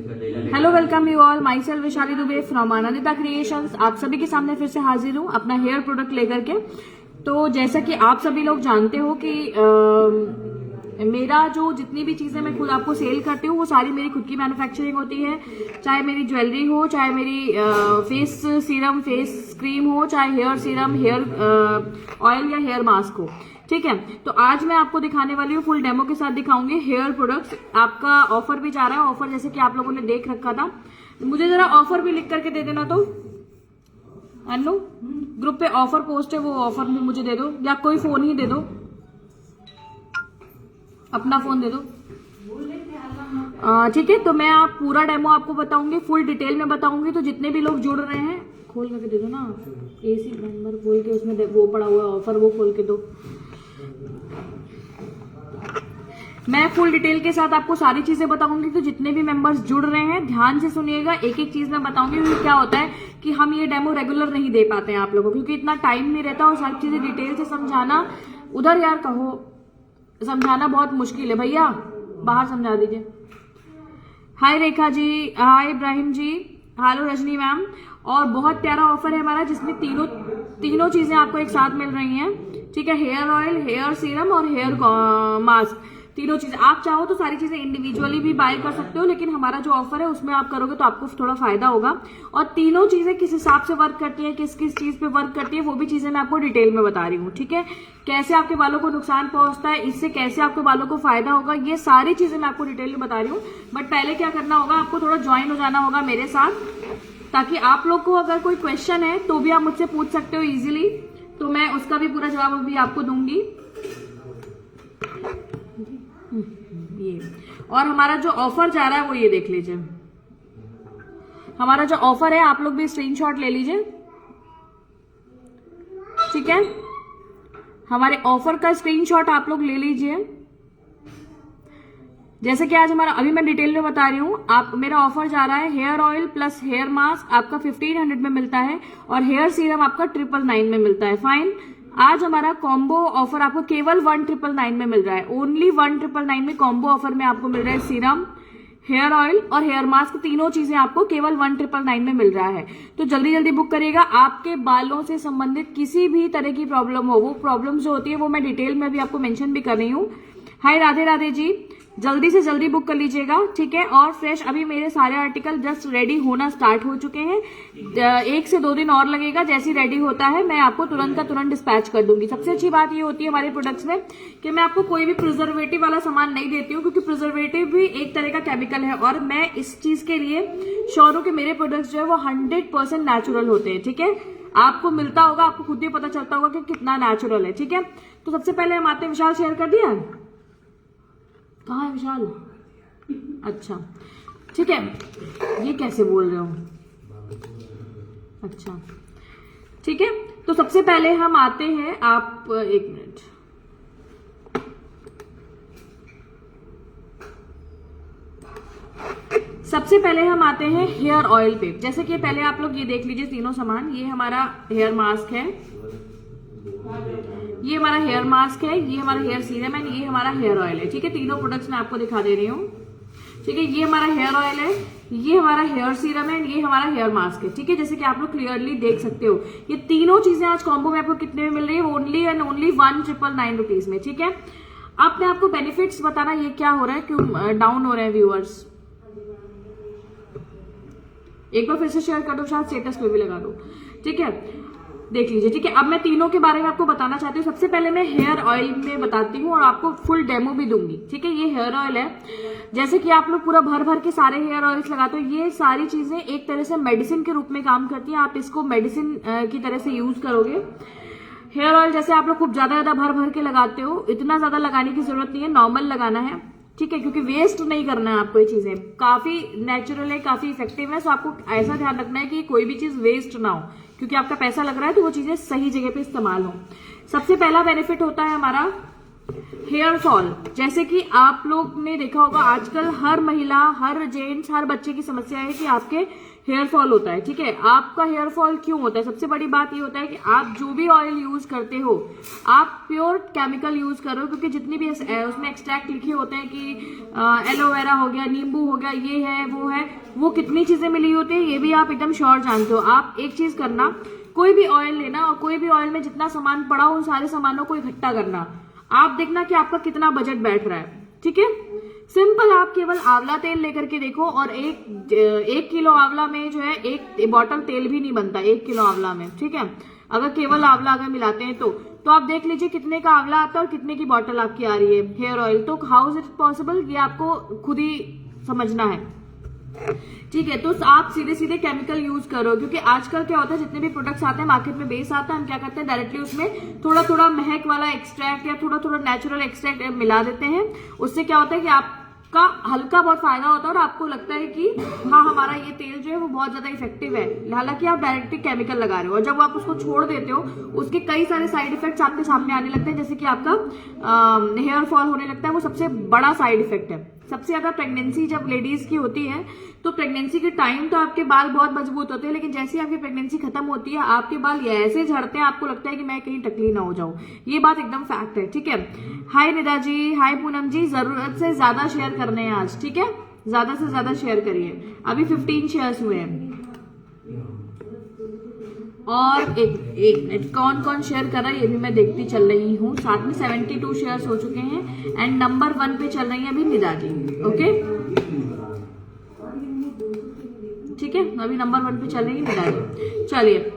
Hello, welcome you all. My self Vaishali Dubey from Anandita creations. आप सभी के सामने फिर से हाजिर हूँ अपना हेयर प्रोडक्ट लेकर के। तो जैसा कि आप सभी लोग जानते हो कि मेरा जो जितनी भी चीजें मैं खुद आपको सेल करती हूँ वो सारी मेरी खुद की मैन्युफैक्चरिंग होती है। चाहे मेरी ज्वेलरी हो, चाहे मेरी फेस सीरम, फेस क्रीम हो, चाहे हेयर सीरम, हेयर ऑयल या हेयर मास्क हो। ठीक है, तो आज मैं आपको दिखाने वाली हूँ, फुल डेमो के साथ दिखाऊंगी हेयर प्रोडक्ट्स। आपका ऑफर भी जा रहा है, ऑफर जैसे कि आप लोगों ने देख रखा था। मुझे जरा ऑफर भी लिख करके दे देना। तो अनु, ग्रुप पे ऑफर पोस्ट है, वो ऑफर भी मुझे दे दो, या कोई फोन ही दे दो, अपना फोन दे दो। ठीक है, तो मैं आप पूरा डेमो आपको बताऊंगी, फुल डिटेल में बताऊंगी। तो जितने भी लोग जुड़ रहे हैं, खोल करके दे दो ना, एसी नंबर खोल के उसमें वो पड़ा हुआ ऑफर, वो खोल के दो। मैं फुल डिटेल के साथ आपको सारी चीजें बताऊंगी। तो जितने भी मेंबर्स जुड़ रहे हैं ध्यान से सुनिएगा, एक एक चीज मैं बताऊंगी। क्योंकि क्या होता है कि हम ये डेमो रेगुलर नहीं दे पाते हैं आप लोगों को, क्योंकि इतना टाइम नहीं रहता और सारी चीजें डिटेल से समझाना, उधर यार कहो, समझाना बहुत मुश्किल है। भैया बाहर समझा दीजिए। हाय रेखा जी, हाय इब्राहिम जी, हेलो रजनी मैम। और बहुत प्यारा ऑफर है हमारा, जिसमें तीनों चीजें आपको एक साथ मिल रही हैं। ठीक है, हेयर ऑयल, हेयर सीरम और हेयर मास्क, तीनों चीजें। आप चाहो तो सारी चीजें इंडिविजुअली भी बाय कर सकते हो, लेकिन हमारा जो ऑफर है उसमें आप करोगे तो आपको थोड़ा फायदा होगा। और तीनों चीजें किस हिसाब से वर्क करती है, किस किस चीज पे वर्क करती है, वो भी चीजें मैं आपको डिटेल में बता रही हूँ। ठीक है, कैसे आपके बालों को नुकसान पहुंचता है, इससे कैसे आपके बालों को फायदा होगा, ये सारी चीजें मैं आपको डिटेल में बता रही हूँ। बट पहले क्या करना होगा, आपको थोड़ा ज्वाइन हो जाना होगा मेरे साथ, ताकि आप लोग को अगर कोई क्वेश्चन है तो भी आप मुझसे पूछ सकते हो इजीली, तो मैं उसका भी पूरा जवाब अभी आपको दूंगी। ये और हमारा जो ऑफर जा रहा है वो ये देख लीजिए। हमारा जो ऑफर है, आप लोग भी स्क्रीनशॉट ले लीजिए। ठीक है, हमारे ऑफर का स्क्रीनशॉट आप लोग ले लीजिए। जैसे कि आज हमारा, अभी मैं डिटेल में बता रही हूँ, आप मेरा ऑफर जा रहा है hair oil plus hair mask आपका 1500 में मिलता है, और हेयर सीरम आपका 999 में मिलता है। फाइन, आज हमारा कॉम्बो ऑफर आपको केवल 1999 में मिल रहा है। ओनली 1999 में कॉम्बो ऑफर में आपको मिल रहा है सीरम, हेयर ऑयल और हेयर मास्क, तीनों चीजें आपको केवल 1999 में मिल रहा है। तो जल्दी जल्दी बुक करिएगा। आपके बालों से संबंधित किसी भी तरह की प्रॉब्लम हो, वो प्रॉब्लम जो होती है वो मैं डिटेल में भी आपको मेंशन भी कर रही हूँ। हाय राधे राधे जी, जल्दी से जल्दी बुक कर लीजिएगा। ठीक है, और फ्रेश अभी मेरे सारे आर्टिकल जस्ट रेडी होना स्टार्ट हो चुके हैं। 1 से 2 दिन और लगेगा। जैसे रेडी होता है मैं आपको तुरंत का तुरंत डिस्पैच कर दूंगी। सबसे अच्छी बात ये होती है हमारे प्रोडक्ट्स में कि मैं आपको कोई भी प्रिजर्वेटिव वाला सामान नहीं देती हूँ, क्योंकि प्रिजर्वेटिव भी एक तरह का केमिकल है, और मैं इस चीज के लिए श्योर हूं कि मेरे प्रोडक्ट्स जो है वो 100% नेचुरल होते हैं। ठीक है, आपको मिलता होगा, आपको खुद ही पता चलता होगा कि कितना नेचुरल है। ठीक है, तो सबसे पहले हम आते हैं, विशाल शेयर कर दिया, कहाँ है विशाल? अच्छा ठीक है, ये कैसे बोल रहे हो? अच्छा ठीक है, तो सबसे पहले हम आते हैं, आप एक मिनट, सबसे पहले हम आते हैं हेयर ऑयल पे। जैसे कि पहले आप लोग ये देख लीजिए तीनों सामान। ये हमारा हेयर मास्क है, ये हमारा हेयर मास्क है, ये हमारा हेयर सीरम है, ये हमारा हेयर ऑयल है। ठीक है, तीनों प्रोडक्ट्स मैं आपको दिखा दे रही हूँ। ठीक है, ये हमारा हेयर ऑयल है, ये हमारा हेयर सीरम है, ये हमारा हेयर मास्क है। ठीक है, जैसे कि आप लोग क्लियरली देख सकते हो, ये तीनों चीजें आज कॉम्बो में आपको कितने में मिल रही है? ओनली एंड ओनली 1999 रुपीज में। ठीक है, अब मैं आपको बेनिफिट्स बताना, ये क्या हो रहा है, क्यों डाउन हो रहे हैं व्यूअर्स? एक बार फिर से शेयर कर दो, शायद स्टेटस पे भी लगा दो। ठीक है, देख लीजिए। ठीक है, अब मैं तीनों के बारे में आपको बताना चाहती हूँ। सबसे पहले मैं हेयर ऑयल में बताती हूँ और आपको फुल डेमो भी दूंगी। ठीक है, ये हेयर ऑयल है, जैसे कि आप लोग पूरा भर भर के सारे हेयर ऑयल्स लगाते हो, ये सारी चीजें एक तरह से मेडिसिन के रूप में काम करती है। आप इसको मेडिसिन की तरह से यूज करोगे। हेयर ऑयल जैसे आप लोग खूब ज्यादा भर भर के लगाते हो, इतना ज्यादा लगाने की जरूरत नहीं है, नॉर्मल लगाना है। ठीक है, क्योंकि वेस्ट नहीं करना है आपको। ये चीजें काफी नेचुरल है, काफी इफेक्टिव है, सो आपको ऐसा ध्यान रखना है कि कोई भी चीज वेस्ट ना हो, क्योंकि आपका पैसा लग रहा है तो वो चीजें सही जगह पे इस्तेमाल हो। सबसे पहला बेनिफिट होता है हमारा हेयर फॉल। जैसे कि आप लोग ने देखा होगा, आजकल हर महिला, हर जेंट्स, हर बच्चे की समस्या है कि आपके हेयर फॉल होता है। ठीक है, आपका हेयर फॉल क्यों होता है? सबसे बड़ी बात ये होता है कि आप जो भी ऑयल यूज करते हो आप प्योर केमिकल यूज करो, क्योंकि जितनी भी उसमें एक्सट्रैक्ट लिखे होते हैं कि एलोवेरा हो गया, नींबू हो गया, ये है वो कितनी चीजें मिली होती है ये भी आप एकदम श्योर जानते हो। आप एक चीज करना, कोई भी ऑयल लेना और कोई भी ऑयल में जितना सामान पड़ा हो उन सारे सामानों को इकट्ठा करना, आप देखना कि आपका कितना बजट बैठ रहा है। ठीक है, सिंपल, आप केवल आंवला तेल लेकर के देखो और एक किलो आंवला में जो है एक बॉटल तेल भी नहीं बनता 1 किलो आंवला में। ठीक है, अगर केवल आंवला अगर मिलाते हैं तो आप देख लीजिए कितने का आंवला आता है और कितने की बॉटल आपकी आ रही है हेयर ऑयल। तो हाउ इज इट पॉसिबल, ये आपको खुद ही समझना है। ठीक है, तो आप सीधे सीधे केमिकल यूज करो, क्योंकि आजकल क्या होता है जितने भी प्रोडक्ट्स आते हैं मार्केट में बेस आता है, हम क्या करते हैं डायरेक्टली उसमें थोड़ा थोड़ा महक वाला एक्सट्रैक्ट या थोड़ा थोड़ा नेचुरल एक्सट्रैक्ट मिला देते हैं। उससे क्या होता है कि आपका हल्का बहुत फायदा होता है और आपको लगता है कि हाँ हमारा ये तेल जो है वो बहुत ज्यादा इफेक्टिव है, हालांकि आप डायरेक्टली केमिकल लगा रहे हो। और जब आप उसको छोड़ देते हो उसके कई सारे साइड इफेक्ट्स आपके सामने आने लगते हैं, जैसे कि आपका हेयर फॉल होने लगता है, वो सबसे बड़ा साइड इफेक्ट है। सबसे ज्यादा प्रेगनेंसी जब लेडीज की होती है तो प्रेगनेंसी के टाइम तो आपके बाल बहुत मजबूत होते हैं, लेकिन जैसे ही आपकी प्रेगनेंसी खत्म होती है आपके बाल ऐसे झड़ते हैं, आपको लगता है कि मैं कहीं टकली ना हो जाऊं। ये बात एकदम फैक्ट है। ठीक है, हाय निदा जी, हाय पूनम जी, जरूरत से ज्यादा शेयर करने हैं आज। ठीक है, ज्यादा से ज्यादा शेयर करिए, अभी 15 शेयर्स हुए हैं। और एक मिनट, कौन कौन शेयर कर रहा है ये भी मैं देखती चल रही हूँ। साथ में 72 शेयर्स हो चुके हैं एंड नंबर 1 पे चल रही है अभी निदा जी। ओके, ठीक है, अभी नंबर 1 पे चल रही है निदा जी। चलिए,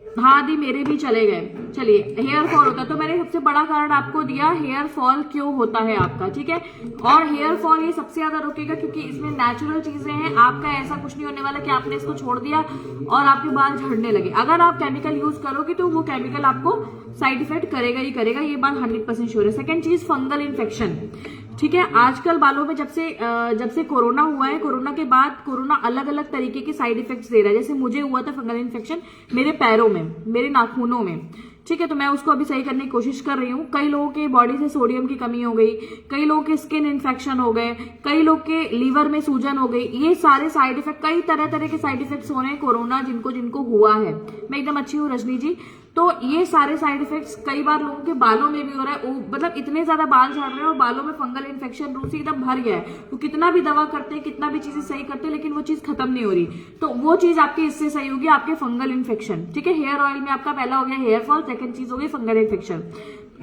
हाँ दी मेरे भी चले गए। चलिए, हेयर फॉल होता है तो मैंने सबसे बड़ा कारण आपको दिया हेयर फॉल क्यों होता है आपका। ठीक है, और हेयर फॉल ये सबसे ज्यादा रुकेगा क्योंकि इसमें नेचुरल चीजें हैं। आपका ऐसा कुछ नहीं होने वाला कि आपने इसको छोड़ दिया और आपके बाल झड़ने लगे। अगर आप केमिकल यूज करोगे तो वो केमिकल आपको साइड इफेक्ट करेगा ही करेगा, ये बात 100% श्योर है। सेकेंड चीज, फंगल इन्फेक्शन। ठीक है, आजकल बालों में जब से कोरोना हुआ है, कोरोना के बाद कोरोना अलग अलग तरीके के साइड इफेक्ट्स दे रहा है। जैसे मुझे हुआ था फंगल इन्फेक्शन मेरे पैरों में, मेरे नाखूनों में। ठीक है, तो मैं उसको अभी सही करने की कोशिश कर रही हूँ। कई लोगों के बॉडी से सोडियम की कमी हो गई, कई लोगों के स्किन इन्फेक्शन हो गए, कई लोग के लीवर में सूजन हो गई। ये सारे साइड इफेक्ट, कई तरह तरह के साइड इफेक्ट्स हो रहे हैं कोरोना जिनको हुआ है। मैं एकदम अच्छी हूँ रजनी जी। तो ये सारे साइड इफेक्ट्स कई बार लोगों के बालों में भी हो रहा है। मतलब इतने ज्यादा बाल झड़ रहे हैं और बालों में फंगल इन्फेक्शन रूसी एकदम भर गया है। तो कितना भी दवा करते हैं, कितना भी चीजें सही करते हैं, लेकिन वो चीज खत्म नहीं हो रही। तो वो चीज आपकी इससे सही होगी, आपके फंगल इन्फेक्शन। ठीक है, हेयर ऑयल में आपका पहला हो गया हेयर फॉल, सेकंड चीज हो गई फंगल इन्फेक्शन,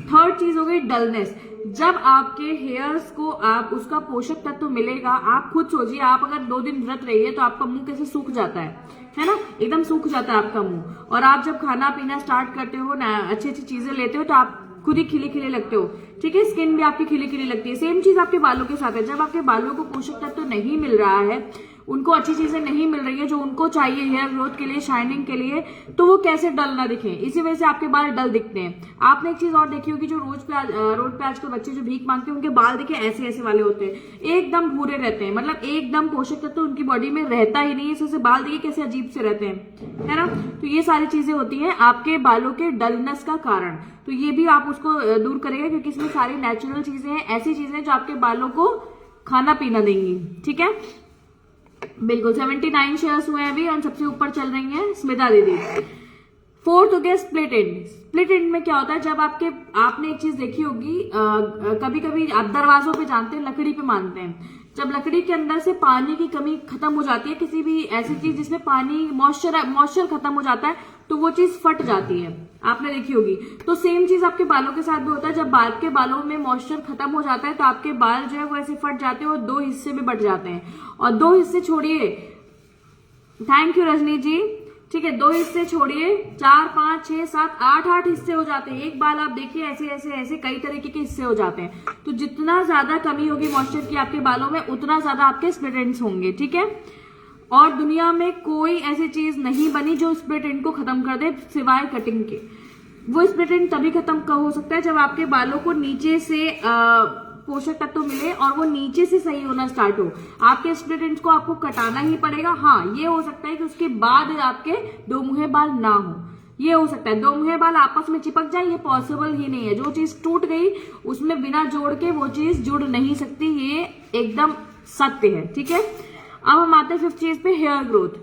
थर्ड चीज हो गई डलनेस। जब आपके हेयर्स को आप उसका पोषक तत्व मिलेगा, आप खुद सोचिए, आप अगर 2 दिन व्रत रहिए तो आपका मुंह कैसे सूख जाता है ना, एकदम सूख जाता है आपका मुंह। और आप जब खाना पीना स्टार्ट करते हो ना, अच्छी अच्छी चीजें लेते हो तो आप खुद ही खिले खिले लगते हो। ठीक है, स्किन भी आपकी खिली खिली लगती है। सेम चीज आपके बालों के साथ है। जब आपके बालों को पोषक तत्व नहीं मिल रहा है, उनको अच्छी चीजें नहीं मिल रही है जो उनको चाहिए हेयर ग्रोथ के लिए, शाइनिंग के लिए, तो वो कैसे डल ना दिखे। इसी वजह से आपके बाल डल दिखते हैं। आपने एक चीज और देखी होगी, जो रोड पे आजकल बच्चे जो भीख मांगते हैं उनके बाल देखिए ऐसे ऐसे वाले होते हैं, एकदम भूरे रहते हैं, मतलब एकदम पोषक तत्व उनकी बॉडी में रहता ही नहीं है। इससे बाल देखिए कैसे अजीब से रहते हैं, है ना। तो ये सारी चीजें होती हैं आपके बालों के डलनेस का कारण। तो ये भी आप उसको दूर करेंगे, क्योंकि इसमें सारी नेचुरल चीजें हैं, ऐसी चीजें जो आपके बालों को खाना पीना देंगी। ठीक है, बिल्कुल 79 शेयर्स हुए हैं अभी और सबसे ऊपर चल रही हैं स्मिता दीदी। फोर्थ हो गया स्प्लिट एंड। स्प्लिट एंड में क्या होता है, जब आपने एक चीज देखी होगी, कभी कभी आप दरवाजों पे जानते हैं, लकड़ी पे मानते हैं, जब लकड़ी के अंदर से पानी की कमी खत्म हो जाती है, किसी भी ऐसी चीज जिसमें पानी मॉइस्चर खत्म हो जाता है, तो वो चीज फट जाती है, आपने देखी होगी। तो सेम चीज आपके बालों के साथ भी होता है। जब आपके बालों में मॉइस्चर खत्म हो जाता है तो आपके बाल जो है वो ऐसे फट जाते हैं और 2 हिस्से में बट जाते हैं। और 2 हिस्से छोड़िए, थैंक यू रजनी जी। ठीक है, 2 हिस्से छोड़िए, 4, 5, 6, 7, 8 हिस्से हो जाते हैं। एक बाल आप देखिए ऐसे ऐसे ऐसे कई तरीके के हिस्से हो जाते हैं। तो जितना ज्यादा कमी होगी मॉइस्चर की आपके बालों में, उतना ज्यादा आपके स्प्लिट एंड्स होंगे। ठीक है, और दुनिया में कोई ऐसी चीज नहीं बनी जो स्प्लिट एंड को खत्म कर दे सिवाय कटिंग के। वो स्प्लिट एंड तभी खत्म हो सकता है जब आपके बालों को नीचे से पोषक तत्व मिले और वो नीचे से सही होना स्टार्ट हो। आपके स्प्लिट एंड्स को आपको कटाना ही पड़ेगा। हाँ, ये हो सकता है कि उसके बाद आपके 2 मुँहे बाल ना हो, ये हो सकता है। 2 मुँहे बाल आपस में चिपक जाए, ये पॉसिबल ही नहीं है। जो चीज टूट गई उसमें बिना जोड़ के वो चीज जुड़ नहीं सकती, ये एकदम सत्य है। ठीक है, अब हम आते हैं 5th चीज पे, हेयर ग्रोथ।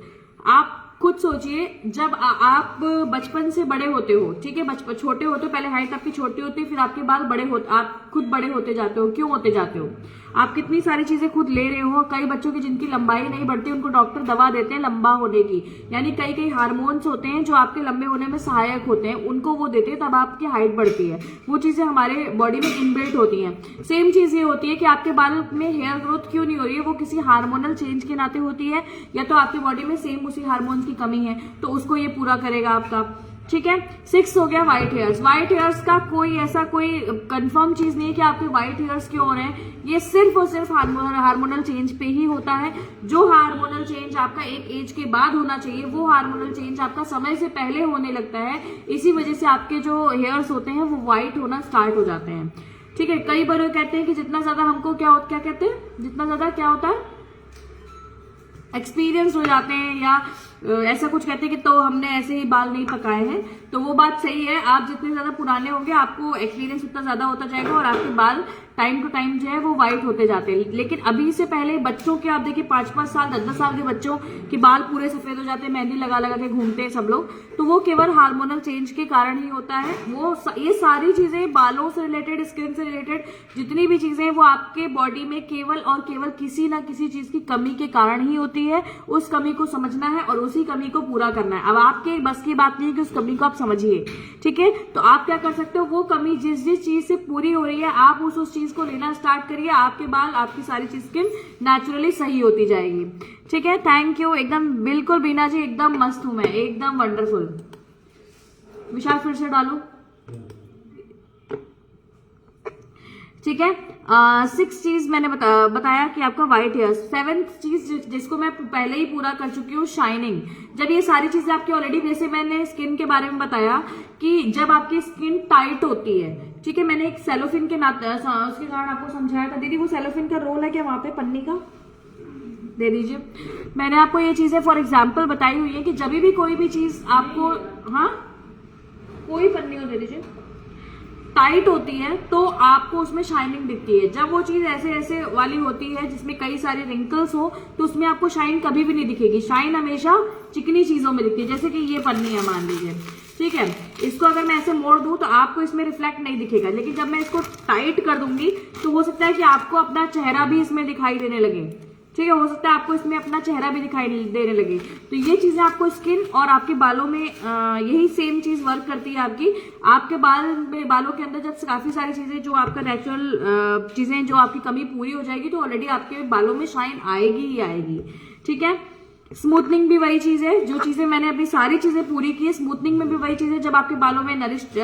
आप खुद सोचिए, जब आप बचपन से बड़े होते हो, ठीक है, बचपन छोटे होते हो, पहले हाइट आपकी छोटी होती है, फिर आपके बाल बड़े होते, आप खुद बड़े होते जाते हो। क्यों होते जाते हो? आप कितनी सारी चीजें खुद ले रहे हो। कई बच्चों की जिनकी लंबाई नहीं बढ़ती, उनको डॉक्टर दवा देते हैं लंबा होने की, यानी कई कई हार्मोन्स होते हैं जो आपके लंबे होने में सहायक होते हैं, उनको वो देते हैं, तब आपकी हाइट बढ़ती है। वो चीजें हमारे बॉडी में इनबिल्ट होती हैं। सेम चीज ये होती है कि आपके बाल में हेयर ग्रोथ क्यों नहीं हो रही है, वो किसी हार्मोनल चेंज के नाते होती है, या तो आपकी बॉडी में सेम उसी हार्मोन्स की कमी है, तो उसको ये पूरा करेगा आपका। ठीक है। 6 हो गया व्हाइट हेयर्स। व्हाइट हेयर्स का कोई ऐसा कोई कंफर्म चीज नहीं है कि आपके व्हाइट हेयर्स क्यों हो रहे हैं, ये सिर्फ और सिर्फ हार्मोनल चेंज पे ही होता है। जो हार्मोनल चेंज आपका एक एज के बाद होना चाहिए, वो हार्मोनल चेंज आपका समय से पहले होने लगता है। इसी वजह से आपके जो हेयर्स होते हैं वो व्हाइट होना स्टार्ट हो जाते हैं। ठीक है। कई बार कहते हैं कि जितना ज्यादा हमको क्या कहते हैं, जितना ज्यादा क्या होता है, एक्सपीरियंस हो जाते हैं, या ऐसा कुछ कहते हैं कि तो हमने ऐसे ही बाल नहीं पकाए हैं। तो वो बात सही है, आप जितने ज्यादा पुराने होंगे आपको एक्सपीरियंस उतना ज्यादा होता जाएगा और आपके बाल टाइम टू टाइम जो है वो व्हाइट होते जाते हैं। लेकिन अभी से पहले बच्चों के आप देखिए 5-5 साल 10-10 साल के बच्चों के बाल पूरे सफेद हो जाते हैं, मेहंदी लगा लगा के घूमते हैं सब लोग, तो वो केवल हार्मोनल चेंज के कारण ही होता है। वो ये सारी चीजें बालों से रिलेटेड, स्किन से रिलेटेड जितनी भी चीजें वो आपके बॉडी में केवल और केवल किसी ना किसी चीज की कमी के कारण ही होती है। उस कमी को समझना है और उसी कमी को पूरा करना है। अब आपके बस की बात नहीं है कि उस कमी को आप समझिए। ठीक है। तो आप क्या कर सकते हो, वो कमी जिस जिस चीज से पूरी हो रही है आप उस चीज को लेना स्टार्ट करिए, आपके बाल, आपकी सारी चीज स्किन नेचुरली सही होती जाएगी। ठीक है। Thank you. एकदम बिल्कुल बीना जी, एकदम मस्त हूं मैं, एकदम वंडरफुल। विशाल फिर से डालो। ठीक है। 6 चीज मैंने बताया कि आपका व्हाइट हेयर। 7th चीज जिसको मैं पहले ही पूरा कर चुकी हूँ, शाइनिंग। जब ये सारी चीजें आपकी ऑलरेडी, जैसे मैंने स्किन के बारे में बताया कि जब आपकी स्किन टाइट होती है, ठीक है, मैंने एक सेलोफिन के नाते उसके कारण आपको समझाया था। दीदी वो सेलोफिन का रोल है क्या वहां पे, पन्नी का दे दीजिए। मैंने आपको ये चीजें फॉर एग्जाम्पल बताई हुई है कि जब भी कोई भी चीज आपको, हाँ कोई पन्नी हो दे दीजिए, टाइट होती है तो आपको उसमें शाइनिंग दिखती है। जब वो चीज ऐसे ऐसे वाली होती है जिसमें कई सारे रिंकल्स हो, तो उसमें आपको शाइन कभी भी नहीं दिखेगी। शाइन हमेशा चिकनी चीजों में दिखती है, जैसे कि ये पन्नी है मान लीजिए, ठीक है, इसको अगर मैं ऐसे मोड़ दूं तो आपको इसमें रिफ्लेक्ट नहीं दिखेगा। लेकिन जब मैं इसको टाइट कर दूंगी तो हो सकता है कि आपको अपना चेहरा भी इसमें दिखाई देने लगे। ठीक है, हो सकता है आपको इसमें अपना चेहरा भी दिखाई देने लगे। तो ये चीजें आपको स्किन और आपके बालों में यही सेम चीज वर्क करती है आपकी। आपके बालों के अंदर जब काफी सारी चीजें जो आपका नेचुरल चीजें जो आपकी कमी पूरी हो जाएगी, तो ऑलरेडी आपके बालों में शाइन आएगी ही आएगी। ठीक है। स्मूथनिंग भी वही चीज है, जो चीजें मैंने अभी सारी चीजें पूरी की है, स्मूथनिंग में भी वही चीज है। जब आपके बालों में नरिश्ड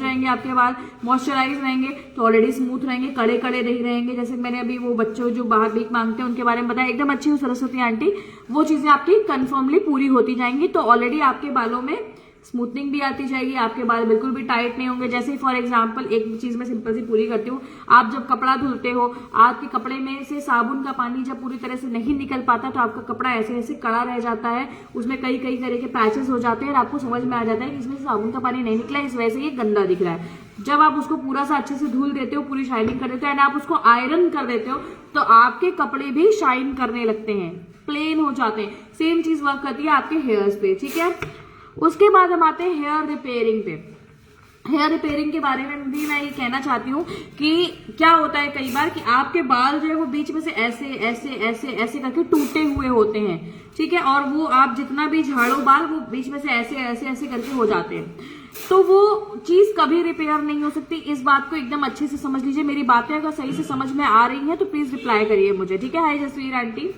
रहेंगे, आपके बाल मॉइस्चराइज रहेंगे, तो ऑलरेडी स्मूथ रहेंगे, कड़े कड़े नहीं रहेंगे। जैसे मैंने अभी वो बच्चों जो बाहर भीख मांगते हैं उनके बारे में बताया, एकदम अच्छी हो सरस्वती आंटी, वो चीजें आपकी कंफर्मली पूरी होती जाएंगी, तो ऑलरेडी आपके बालों में स्मूथनिंग भी आती जाएगी, आपके बाल बिल्कुल भी टाइट नहीं होंगे। जैसे फॉर एग्जांपल एक चीज मैं सिंपल सी पूरी करती हूँ, आप जब कपड़ा धुलते हो, आपके कपड़े में से साबुन का पानी जब पूरी तरह से नहीं निकल पाता, तो आपका कपड़ा ऐसे ऐसे कड़ा रह जाता है, उसमें कई कई तरह के पैचेस हो जाते हैं और आपको समझ में आ जाता है कि इसमें साबुन का पानी नहीं निकला, इस वजह से ये गंदा दिख रहा है। जब आप उसको पूरा सा अच्छे से धुल देते हो, पूरी शाइनिंग कर देते हो, एंड आप उसको आयरन कर देते हो, तो आपके कपड़े भी शाइन करने लगते हैं, प्लेन हो जाते हैं। सेम चीज वर्क करती है आपके हेयर्स पे। ठीक है। उसके बाद हम आते हैं हेयर रिपेयरिंग पे। हेयर रिपेयरिंग के बारे में भी मैं ये कहना चाहती हूँ कि क्या होता है कई बार कि आपके बाल जो है वो बीच में से ऐसे ऐसे ऐसे ऐसे करके टूटे हुए होते हैं। ठीक है। और वो आप जितना भी झाड़ो बाल, वो बीच में से ऐसे ऐसे ऐसे करके हो जाते हैं, तो वो चीज कभी रिपेयर नहीं हो सकती। इस बात को एकदम अच्छे से समझ लीजिए। मेरी बातें अगर सही से समझ में आ रही हैं तो प्लीज रिप्लाई करिए मुझे। ठीक है। हाय जसवीर आंटी।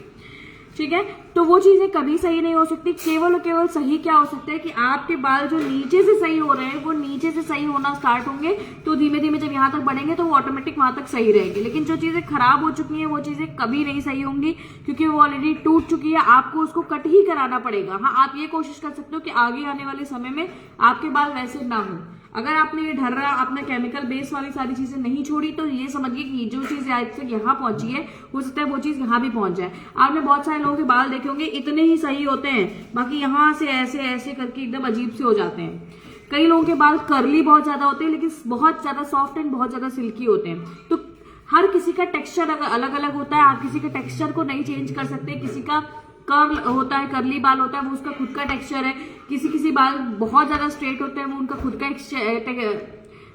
ठीक है। तो वो चीजें कभी सही नहीं हो सकती। केवल और केवल सही क्या हो सकता है कि आपके बाल जो नीचे से सही हो रहे हैं, वो नीचे से सही होना स्टार्ट होंगे, तो धीमे धीमे जब यहाँ तक बढ़ेंगे तो वो ऑटोमेटिक वहां तक सही रहेंगे। लेकिन जो चीजें खराब हो चुकी हैं वो चीजें कभी नहीं सही होंगी, क्योंकि वो ऑलरेडी टूट चुकी है। आपको उसको कट ही कराना पड़ेगा। हाँ, आप ये कोशिश कर सकते हो कि आगे आने वाले समय में आपके बाल वैसे ना हो। अगर आपने ये ढर्रा, अपना केमिकल बेस वाली सारी चीजें नहीं छोड़ी, तो ये समझिए कि जो चीज आज तक यहाँ पहुंची है, हो सकता है वो चीज यहाँ भी पहुंच जाए। आपने बहुत सारे लोगों के बाल देखे होंगे, इतने ही सही होते हैं, बाकी यहाँ से ऐसे ऐसे करके एकदम अजीब से हो जाते हैं। कई लोगों के बाल कर्ली बहुत ज्यादा होते हैं, लेकिन बहुत ज्यादा सॉफ्ट एंड बहुत ज्यादा सिल्की होते हैं। तो हर किसी का टेक्सचर अलग अलग होता है। आप किसी के टेक्सचर को नहीं चेंज कर सकते, किसी का कर्ल होता है, कर्ली बाल होता है, वो उसका खुद का टेक्सचर है। किसी किसी बाल बहुत ज्यादा स्ट्रेट होते हैं, वो उनका खुद का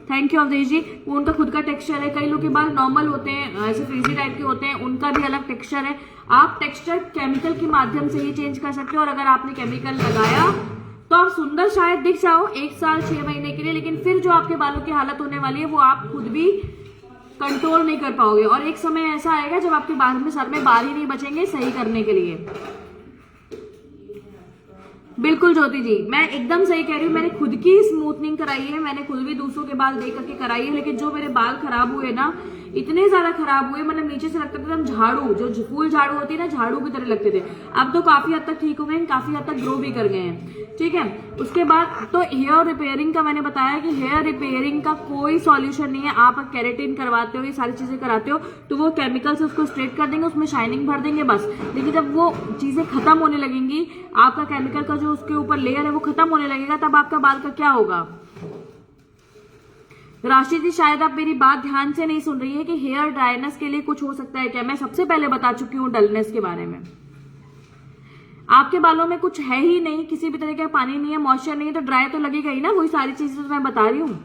थैंक यू अवधेश जी, वो उनका खुद का टेक्सचर है। कई लोग के बाल नॉर्मल होते हैं, ऐसे फ्रीजी टाइप के होते हैं, उनका भी अलग टेक्सचर है। आप टेक्सचर केमिकल के माध्यम से ही चेंज कर सकते हो, और अगर आपने केमिकल लगाया तो आप सुंदर शायद दिख जाओ 1 साल 6 महीने के लिए, लेकिन फिर जो आपके बालों की हालत होने वाली है वो आप खुद भी कंट्रोल नहीं कर पाओगे। और एक समय ऐसा आएगा जब आपके बाल में सर में बाल ही नहीं बचेंगे सही करने के लिए। बिल्कुल ज्योति जी, मैं एकदम सही कह रही हूँ। मैंने खुद की स्मूथनिंग कराई है, मैंने खुद भी दूसरों के बाल देख करके कराई है, लेकिन जो मेरे बाल खराब हुए ना, इतने ज्यादा खराब हुए, मतलब नीचे से लगता था एकदम झाड़ू, जो फूल झाड़ू होती है ना, झाड़ू की तरह लगते थे। अब तो काफी हद तक ठीक हो गए, काफी हद तक ग्रो भी कर गए हैं, ठीक है। उसके बाद तो हेयर रिपेयरिंग का मैंने बताया कि हेयर रिपेयरिंग का कोई सॉल्यूशन नहीं है। आप केराटिन करवाते हो, ये सारी चीजें कराते हो, तो वो केमिकल से उसको स्ट्रेट कर देंगे, उसमें शाइनिंग भर देंगे बस। लेकिन जब वो चीजें खत्म होने लगेंगी, आपका केमिकल का जो उसके ऊपर लेयर है वो खत्म होने लगेगा, तब आपका बाल का क्या होगा। राशि जी, शायद आप मेरी बात ध्यान से नहीं सुन रही है कि हेयर ड्राइनेस के लिए कुछ हो सकता है क्या। मैं सबसे पहले बता चुकी हूँ डलनेस के बारे में। आपके बालों में कुछ है ही नहीं, किसी भी तरह का पानी नहीं है, मॉइस्चर नहीं है, तो ड्राई तो लगेगा ही ना। वही सारी चीजें तो मैं बता रही हूँ,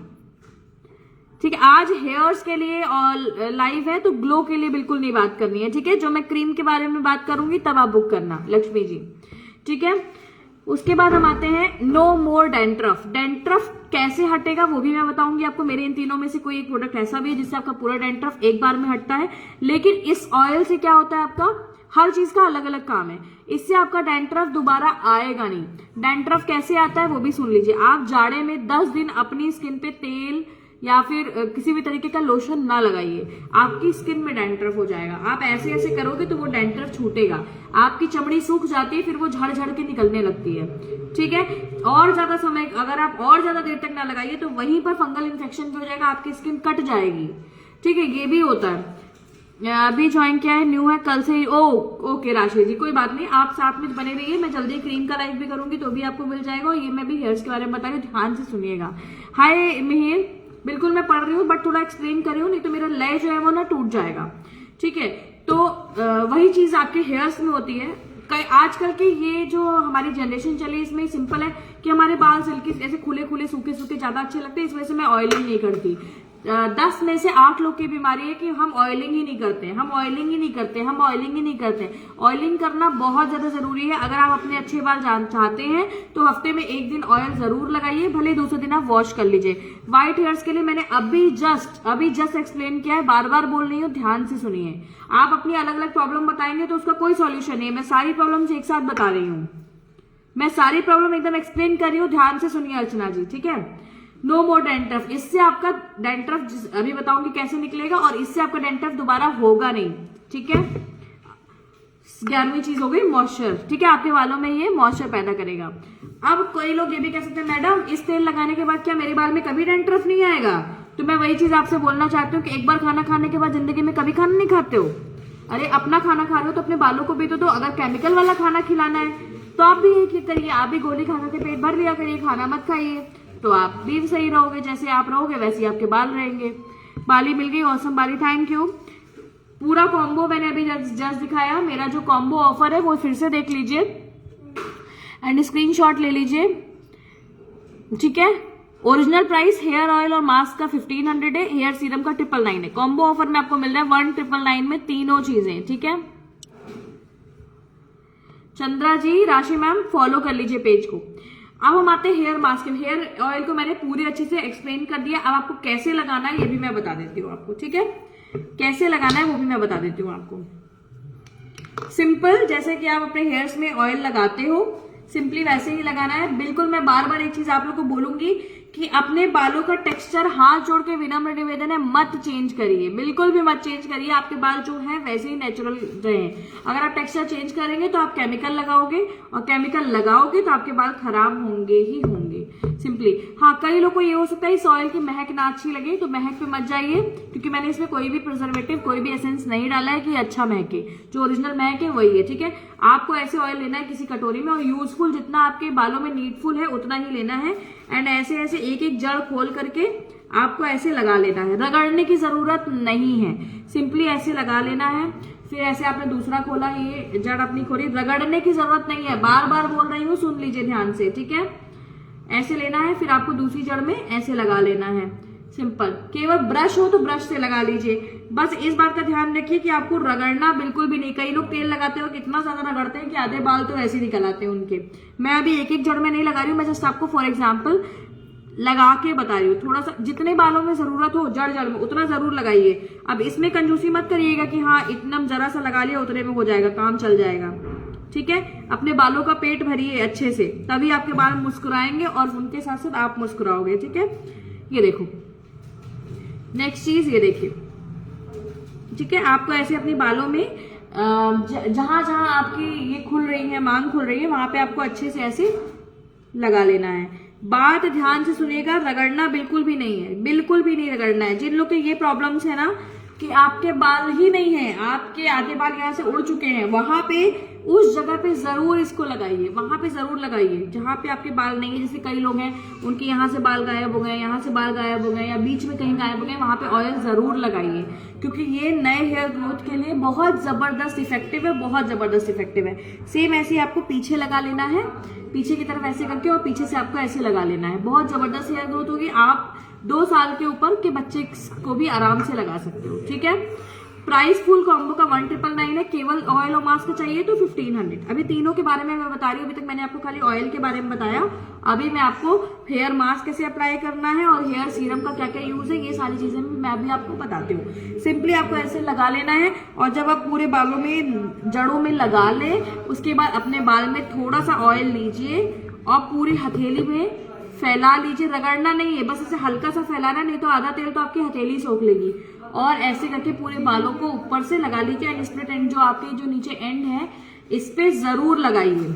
ठीक है। आज हेयर्स के लिए और लाइव है, तो ग्लो के लिए बिल्कुल नहीं बात करनी है, ठीक है। जो मैं क्रीम के बारे में बात करूंगी तब आप बुक करना, लक्ष्मी जी, ठीक है। उसके बाद हम आते हैं नो मोर डेंड्रफ। डेंड्रफ कैसे हटेगा वो भी मैं बताऊंगी आपको। मेरे इन तीनों में से कोई एक प्रोडक्ट ऐसा भी है जिससे आपका पूरा डेंड्रफ एक बार में हटता है, लेकिन इस ऑयल से क्या होता है, आपका हर चीज का अलग अलग काम है। इससे आपका डेंड्रफ दोबारा आएगा नहीं। डेंड्रफ कैसे आता है वो भी सुन लीजिए। आप जाड़े में 10 दिन अपनी स्किन पे तेल या फिर किसी भी तरीके का लोशन ना लगाइए, आपकी स्किन में डेंड्रफ हो जाएगा। आप ऐसे ऐसे करोगे तो वो डेंड्रफ छूटेगा, आपकी चमड़ी सूख जाती है, फिर वो झड़ झड़ के निकलने लगती है, ठीक है। और ज्यादा समय अगर आप और ज्यादा देर तक ना लगाइए तो वहीं पर फंगल इन्फेक्शन भी हो जाएगा, आपकी स्किन कट जाएगी, ठीक है। ये भी होता है। अभी ज्वाइन किया है, न्यू है, कल से ही। ओके राशि जी, कोई बात नहीं, आप साथ में बने रहिए। मैं जल्दी क्रीम का लाइव भी करूंगी तो भी आपको मिल जाएगा। और ये मैं भी हेयर्स के बारे में बता रही हूँ, ध्यान से सुनिएगा। हाय मिहिर, बिल्कुल मैं पढ़ रही हूँ बट थोड़ा एक्सप्लेन कर रही हूँ, नहीं तो मेरा लय जो है वो ना टूट जाएगा, ठीक है। तो वही चीज आपके हेयर्स में होती है। आजकल के ये जो हमारी जनरेशन चली, इसमें सिंपल है कि हमारे बाल सिल्की ऐसे खुले खुले सूखे सूखे ज्यादा अच्छे लगते हैं, इस वजह से मैं ऑयलिंग नहीं करती। 10 में से 8 लोग की बीमारी है कि हम ऑयलिंग ही नहीं करते, हम ऑयलिंग ही नहीं करते, हम ऑयलिंग ही नहीं करते। ऑयलिंग करना बहुत ज्यादा जरूरी है। अगर आप अपने अच्छे बाल चाहते हैं तो हफ्ते में 1 दिन ऑयल जरूर लगाइए, भले दूसरे दिन आप वॉश कर लीजिए। व्हाइट हेयर्स के लिए मैंने अभी जस्ट एक्सप्लेन किया है, बार बार बोल रही हूँ, ध्यान से सुनिए। आप अपनी अलग अलग प्रॉब्लम बताएंगे तो उसका कोई सॉल्यूशन नहीं है। मैं सारी प्रॉब्लम एक साथ बता रही हूँ, मैं सारी प्रॉब्लम एकदम एक्सप्लेन कर रही हूँ, ध्यान से सुनिए अर्चना जी, ठीक है। नो मोर डेंड्रफ, इससे आपका डेंड्रफ अभी बताऊंगी कैसे निकलेगा, और इससे आपका डेंड्रफ दोबारा होगा नहीं, ठीक है। 11वीं चीज हो गई मॉइस्चर, ठीक है। आपके बालों में ये मॉइस्चर पैदा करेगा। अब कोई लोग ये भी कह सकते हैं मैडम इस तेल लगाने के बाद क्या मेरे बाल में कभी डेंड्रफ नहीं आएगा। तो मैं वही चीज आपसे बोलना चाहती हूँ कि एक बार खाना खाने के बाद जिंदगी में कभी खाना नहीं खाते हो। अरे अपना खाना खा रहे हो तो अपने बालों को भी तो दो। अगर केमिकल वाला खाना खिलाना है तो आप भी यही करिए, आप भी गोली खा के पेट भर लिया करिए, खाना मत खाइए, तो आप भी सही रहोगे। जैसे आप रहोगे वैसे ही आपके बाल रहेंगे। बाली मिल गई, औसम बाली, थैंक यू। पूरा कॉम्बो मैंने अभी जस्ट दिखाया। मेरा जो कॉम्बो ऑफर है वो फिर से देख लीजिए एंड स्क्रीनशॉट ले लीजिए, ठीक है। ओरिजिनल प्राइस हेयर ऑयल और मास्क का 1500 है, हेयर सीरम का 999 है। कॉम्बो ऑफर में आपको मिल रहा है 1999 में तीनों चीजें, ठीक है। चंद्रा जी, राशि मैम, फॉलो कर लीजिए पेज को। अब हम आते हैं हेयर मास्क। हेयर ऑयल को मैंने पूरी अच्छे से एक्सप्लेन कर दिया। अब आपको कैसे लगाना है ये भी मैं बता देती हूँ आपको, ठीक है। कैसे लगाना है वो भी मैं बता देती हूँ आपको। सिंपल, जैसे कि आप अपने हेयर्स में ऑयल लगाते हो सिंपली वैसे ही लगाना है। बिल्कुल मैं बार बार एक चीज आप लोग को बोलूंगी कि अपने बालों का टेक्सचर हाथ जोड़ के विनम्र निवेदन है, मत चेंज करिए, बिल्कुल भी मत चेंज करिए। आपके बाल जो है वैसे ही नेचुरल रहे। अगर आप टेक्सचर चेंज करेंगे तो आप केमिकल लगाओगे, और केमिकल लगाओगे तो आपके बाल खराब होंगे ही होंगे, सिंपली। हाँ, कई लोगों को ये हो सकता है इस ऑयल की महक ना अच्छी लगे, तो महक पे मत जाइए, क्योंकि मैंने इसमें कोई भी प्रिजर्वेटिव, कोई भी एसेंस नहीं डाला है कि अच्छा महके। जो ओरिजिनल महक है वही है, ठीक है। आपको ऐसे ऑयल लेना है किसी कटोरी में, और यूजफुल जितना आपके बालों में नीडफुल है उतना ही लेना है। एंड ऐसे ऐसे एक एक जड़ खोल करके आपको ऐसे लगा लेना है, रगड़ने की जरूरत नहीं है, सिंपली ऐसे लगा लेना है। फिर ऐसे आपने दूसरा खोला, ये जड़ अपनी खोली, रगड़ने की जरूरत नहीं है, बार बार बोल रही हूँ, सुन लीजिए ध्यान से, ठीक है। ऐसे लेना है, फिर आपको दूसरी जड़ में ऐसे लगा लेना है, सिंपल। केवल ब्रश हो तो ब्रश से लगा लीजिए। बस इस बात का ध्यान रखिए कि आपको रगड़ना बिल्कुल भी नहीं। कई लोग तेल लगाते हो कितना ज्यादा रगड़ते हैं कि आधे बाल तो ऐसे निकल आते हैं उनके। मैं अभी एक एक जड़ में नहीं लगा रही हूँ, मैं जस्ट आपको फॉर एग्जाम्पल लगा के बता रही हूँ। थोड़ा सा जितने बालों में जरूरत हो जड़ जड़ में उतना जरूर लगाइए। अब इसमें कंजूसी मत करिएगा कि हाँ इतना जरा सा लगा लिया उतने में हो जाएगा, काम चल जाएगा, ठीक है। अपने बालों का पेट भरिए अच्छे से, तभी आपके बाल मुस्कुराएंगे और उनके साथ साथ आप मुस्कुराओगे, ठीक है। ये देखो नेक्स्ट चीज, ये देखिए, ठीक है। आपको ऐसे अपने बालों में जहां जहां आपकी ये खुल रही है, मांग खुल रही है, वहां पे आपको अच्छे से ऐसे लगा लेना है। बात ध्यान से सुनिएगा, रगड़ना बिल्कुल भी नहीं है, बिल्कुल भी नहीं रगड़ना है। जिन लोग के ये प्रॉब्लम्स है ना कि आपके बाल ही नहीं है, आपके आधे बाल यहाँ से उड़ चुके हैं, वहां पे उस जगह पे जरूर इसको लगाइए, वहां पे जरूर लगाइए जहां पे आपके बाल नहीं है। जैसे कई लोग हैं उनके यहाँ से बाल गायब हो गए, यहाँ से बाल गायब हो गए, या बीच में कहीं गायब हो गए, वहां पे ऑयल जरूर लगाइए, क्योंकि ये नए हेयर ग्रोथ के लिए बहुत जबरदस्त इफेक्टिव है, बहुत जबरदस्त इफेक्टिव है। सेम ऐसे आपको पीछे लगा लेना है, पीछे की तरफ ऐसे करके, और पीछे से आपको ऐसे लगा लेना है। बहुत जबरदस्त हेयर ग्रोथ होगी। आप 2 साल के ऊपर के बच्चे को भी आराम से लगा सकते हो, ठीक है। प्राइस फुल कॉम्बो का 1999 है, केवल ऑयल और मास्क चाहिए तो 1500। अभी तीनों के बारे में मैं बता रही हूँ, अभी तक मैंने आपको खाली ऑयल के बारे में बताया। अभी मैं आपको हेयर मास्क कैसे अप्लाई करना है और हेयर सीरम का क्या क्या यूज है, ये सारी चीजें मैं भी आपको बताती हूँ। सिंपली आपको ऐसे लगा लेना है, और जब आप पूरे बालों में जड़ों में लगा ले, उसके बाद अपने बाल में थोड़ा सा ऑयल लीजिए और पूरी हथेली में फैला लीजिए। रगड़ना नहीं है, बस ऐसे हल्का सा फैलाना, नहीं तो आधा तेल तो आपकी हथेली सोख लेगी। और ऐसे करके पूरे बालों को ऊपर से लगा लीजिए, एंड स्प्लिट एंड जो आपके जो नीचे एंड है इस पे जरूर लगाइए।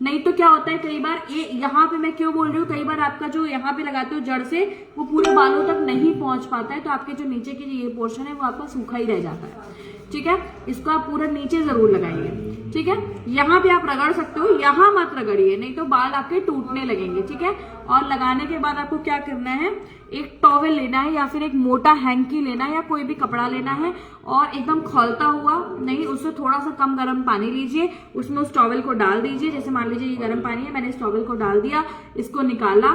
नहीं तो क्या होता है कई बार, ये यहाँ पे मैं क्यों बोल रही हूँ, कई बार आपका जो यहाँ पे लगाते हो जड़ से वो पूरे बालों तक नहीं पहुंच पाता है, तो आपके जो नीचे की ये पोर्शन है वो आपका सूखा ही रह जाता है, ठीक है। इसको आप पूरा नीचे जरूर लगाइए, ठीक है। यहाँ पे आप रगड़ सकते हो, यहाँ मत रगड़िए, नहीं तो बाल आपके टूटने लगेंगे, ठीक है। और लगाने के बाद आपको क्या करना है, एक टॉवेल लेना है या फिर एक मोटा हैंकी लेना है या कोई भी कपड़ा लेना है, और एकदम खौलता हुआ नहीं, उससे थोड़ा सा कम गर्म पानी लीजिए, उसमें उस टॉवेल को डाल दीजिए। जैसे मान लीजिए ये गर्म पानी है, मैंने इस टॉवेल को डाल दिया, इसको निकाला,